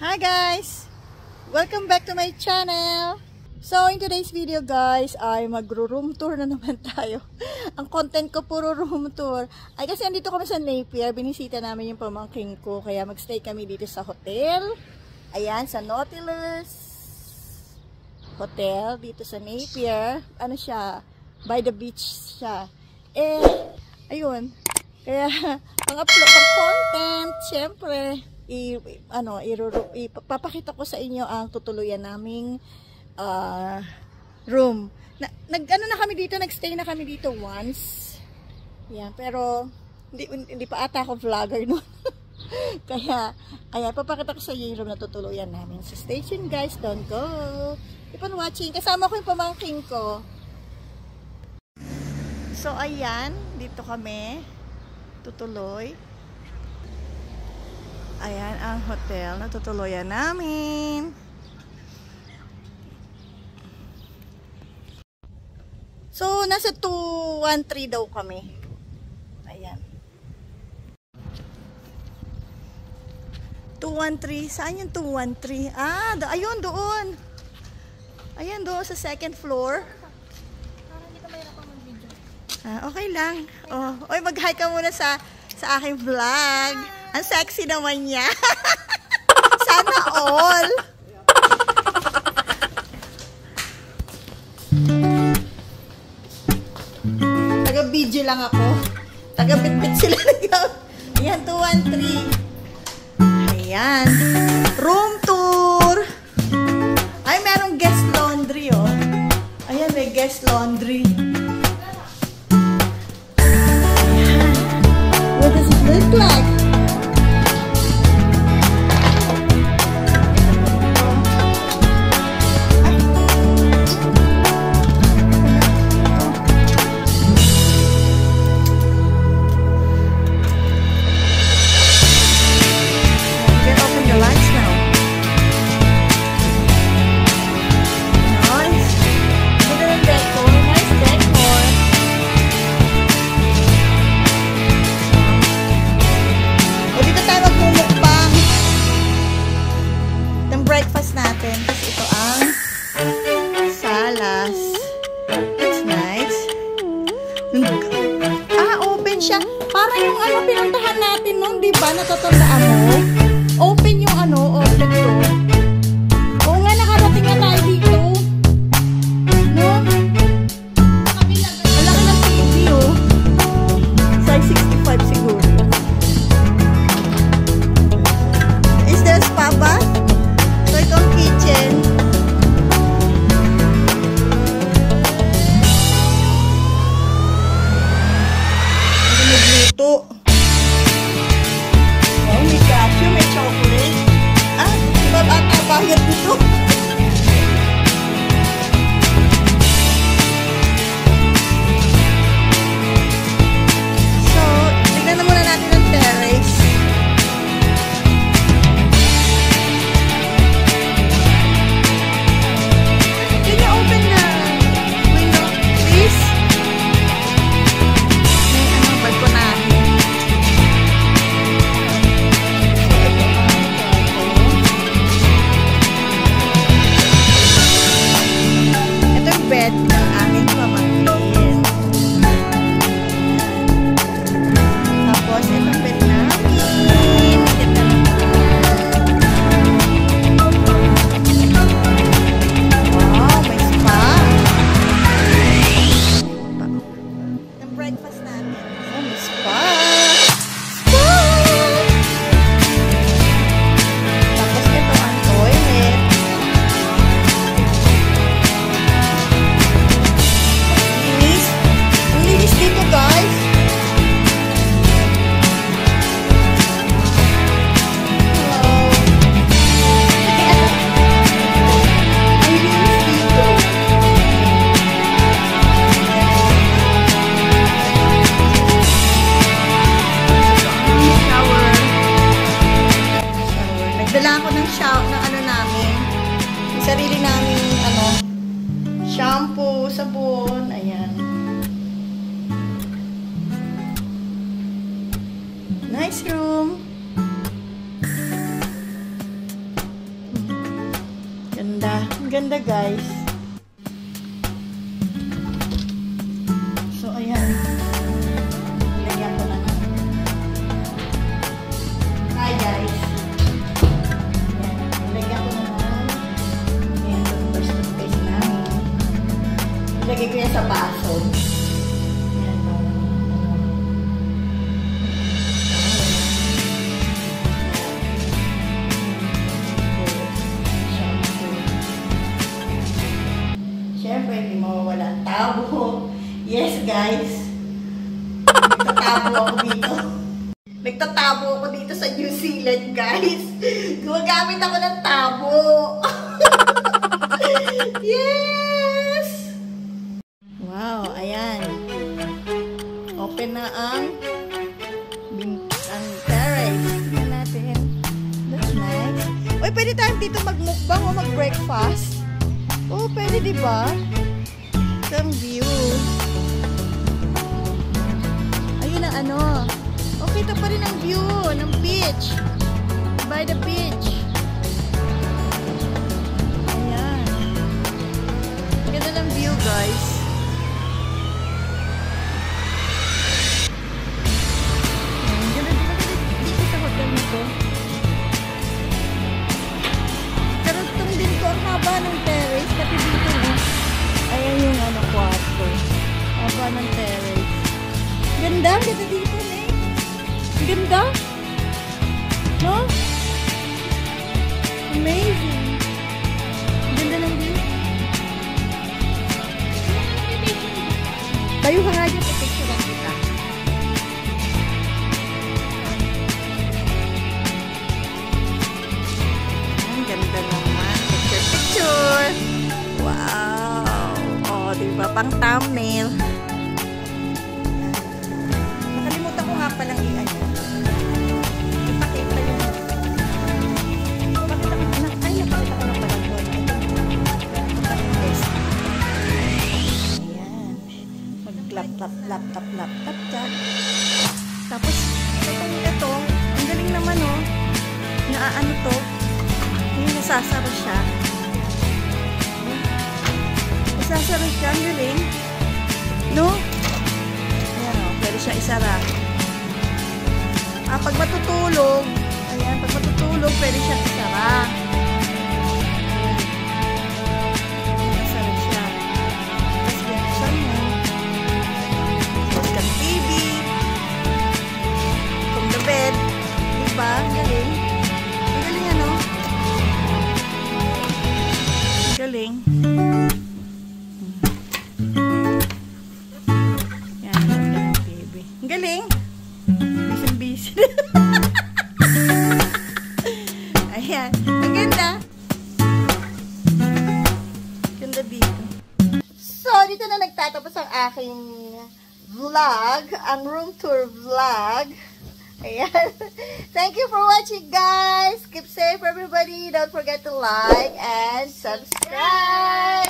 Hi guys! Welcome back to my channel! So in today's video guys ay magro-room tour na naman tayo. Ang content ko puro room tour. Ay kasi andito kami sa Napier, binisita namin yung pamangking ko kaya magstay kami dito sa hotel. Ayan, sa Nautilus Hotel dito sa Napier. Ano siya? By the beach siya. Ayun. Kaya pang-upload ng content, syempre ipapakita ko sa inyo ang tutuluyan naming room. Nag-ano na kami dito, nagstay na kami dito once. Yan, pero hindi pa ata ako vlogger no. kaya papakita ko sa inyo yung room na tutuluyan namin. So stay tuned guys, don't go. Keep on watching. Kasama ko yung pamangking ko. So ayan, dito kami tutuloy. Ayan ang hotel na tutuluyan namin. So, nasa 213 daw kami. Ayan. 213. Saan yung 213? Ah, ayun doon. Ayan doon sa second floor. Okay lang. Oy, mag-hi ka muna sa aking vlog. Ang sexy naman niya. Sana all. Taga-video lang ako. Taga-bit-bit sila. Ayan, 213. Ayan. Room tour. Ay, merong guest laundry, oh. Ayan, may guest laundry. Ayan. What does it look like? Breakfast natin. Kasi ito ang salas. It's nice. Open siya. Para yung pinuntahan natin nung, di ba? Natatandaan mo? Open yung open to. Oo nga, nakarating na tayo dito. No? Malaki ng TV, oh. Size 65 siguro. Is there a spa bath? So, itong kitchen. Ito nagluto. Oh, may cashew, may chocolate. Diba bata bayad dito? So, tignan na muna natin ang terrace. Sarili namin shampoo, sabon, ayan. Nice room. ganda. Ang ganda, guys. So, ayan. Lagyan ko na. Hi, guys. Ayan. Lagyan ko na. Ayan, first toothpaste namin. Lagay ko yan sa baso. Ayan. Siyempre, hindi mawawala ang tabo. Yes, guys. Nagtatabo ako dito. Nagtatabo ako dito sa New Zealand, guys. Gumagamit ako ng tabo. Yes! Wow, ayan. Open na ang terrace. Tingnan natin. That's nice. Uy, pwede tayong dito magmukbang o mag-breakfast. Oh, pwede, diba? Some view. Ayun ang ano. Oh, kita pa rin ang view ng beach. By the beach. Ayan. Ganda ng view, guys. Ganda dito sa hotel nito. Pero itong din ko ang haba ng terrace. Kasi dito, no? Ayan yung ano, kwarto. Haba ng terrace. Ganda. Ganda dito, eh. Ganda. No? Amazing. Ganda ng view. Tayo ka nga dyan. Picture lang kita. Ang ganda naman. Picture. Wow. Oh, diba? Pang thumbnail. Nakalimutan ko nga palang i-ano. Ipakita yung... Ipakita ko na. Ay, napakita ko na pala doon. Ayan. Mag-laptop. Tapos, ito. Ang galing naman, oh. Naaano to. Yung nasasara siya. Nasasara siya. Ang galing. No? Ayan, oh. Pwede siya isara. Pag matutulog, ayan, pag matutulog, pwede siya isara. Isara siya. Tapos buksan mo. Tapos kang TV. From the bed. Diba? Ang galing. Ang galing, ano? Ang galing. Yan, ang TV. Ang galing. Busy. Ayan. Ang ganda. Ganda dito. So, dito na nagtatapos ang aking vlog. Ang room tour vlog. Ayan. Thank you for watching, guys. Keep safe, everybody. Don't forget to like and subscribe.